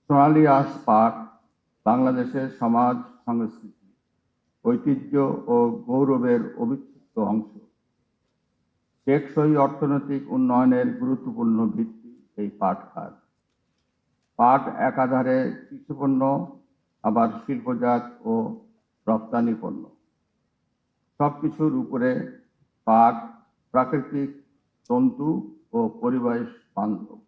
সোনালী আঁশ পাট বাংলাদেশের সমাজ, সংস্কৃতি, ঐতিহ্য ও গৌরবের অবিচ্ছেদ্য অংশ। টেকসই অর্থনৈতিক উন্নয়নের গুরুত্বপূর্ণ ভিত্তি এই পাট খাত। পাট একাধারে কৃষিপণ্য, আবার শিল্পজাত ও রপ্তানি পণ্য। সবকিছুর উপরে পাট প্রাকৃতিক, তন্তু ও পরিবেশ বান্ধব।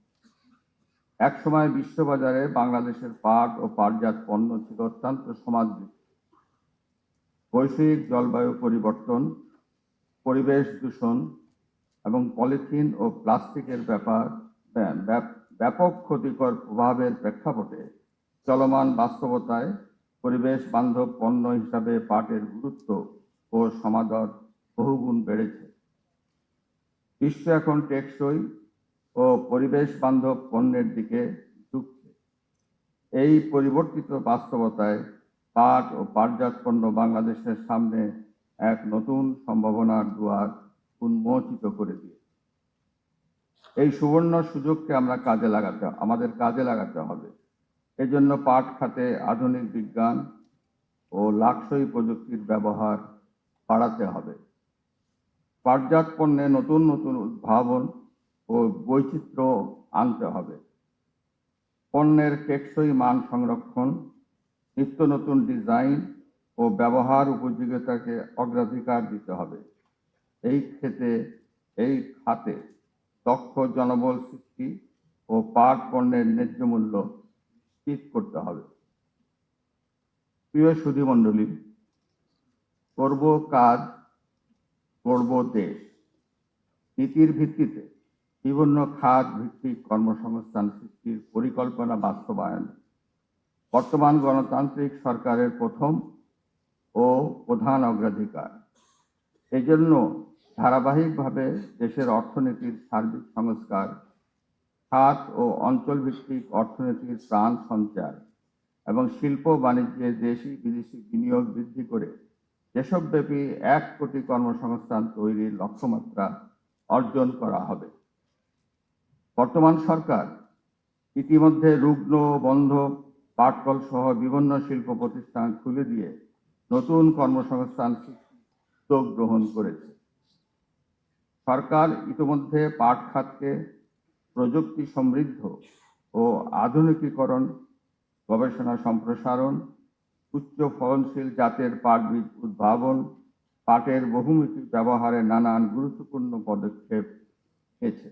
একসময় বিশ্ববাজারে বাংলাদেশের পাট ও পাটজাত পণ্য ছিল অত্যন্ত সমাদৃত। বৈশ্বিক জলবায়ু পরিবর্তন, পরিবেশ দূষণ এবং পলিথিন ও প্লাস্টিকের ব্যাপক ক্ষতিকর প্রভাবের প্রেক্ষাপটে চলমান বাস্তবতায় পরিবেশ বান্ধব পণ্য হিসাবে পাটের গুরুত্ব ও সমাদর বহুগুণ বেড়েছে। বিশ্ব এখন টেকসই ও পরিবেশ বান্ধব পণ্যের দিকে ঝুঁকছে। এই পরিবর্তিত বাস্তবতায় পাট ও পাটজাত পণ্য বাংলাদেশের সামনে এক নতুন সম্ভাবনার দুয়ার উন্মোচিত করে দিয়েছে। এই সুবর্ণ সুযোগকে আমাদের কাজে লাগাতে হবে। এজন্য পাট খাতে আধুনিক বিজ্ঞান ও লাকসই প্রযুক্তির ব্যবহার বাড়াতে হবে। পাটজাত পণ্যে নতুন নতুন উদ্ভাবন ও বৈচিত্র্য আনতে হবে। পণ্যের টেকসই মান সংরক্ষণ, নিত্য নতুন ডিজাইন ও ব্যবহার উপযোগিতাকে অগ্রাধিকার দিতে হবে। এই খাতে দক্ষ জনবল সৃষ্টি ও পাট পণ্যের ন্যায্য মূল্য নিশ্চিত করতে হবে। প্রিয় সুধীমণ্ডলী, করব কাজ, গড়ব দেশ নীতির ভিত্তিতে বিভিন্ন খাত ভিত্তিক কর্মসংস্থান সৃষ্টির পরিকল্পনা বাস্তবায়ন বর্তমান গণতান্ত্রিক সরকারের প্রথম ও প্রধান অগ্রাধিকার। এজন্য ধারাবাহিকভাবে দেশের অর্থনীতির সার্বিক সংস্কার, খাত ও অঞ্চল ভিত্তিক অর্থনীতির প্রাণ সঞ্চার এবং শিল্প বাণিজ্যে দেশি বিদেশি বিনিয়োগ বৃদ্ধি করে দেশব্যাপী 1 কোটি কর্মসংস্থান তৈরির লক্ষ্যমাত্রা অর্জন করা হবে। বর্তমান সরকার ইতিমধ্যে রুগ্ন, বন্ধ, পাটকল সহ বিভিন্ন শিল্প প্রতিষ্ঠান খুলে দিয়ে নতুন কর্মসংস্থান সৃষ্টির উদ্যোগ গ্রহণ করেছে। সরকার ইতিমধ্যে পাট খাতকে প্রযুক্তি সমৃদ্ধ ও আধুনিকীকরণ, গবেষণা সম্প্রসারণ, উচ্চ ফলনশীল জাতের পাট বীজ উদ্ভাবন, পাটের বহুমুখী ব্যবহারে নানান গুরুত্বপূর্ণ পদক্ষেপ নিয়েছে।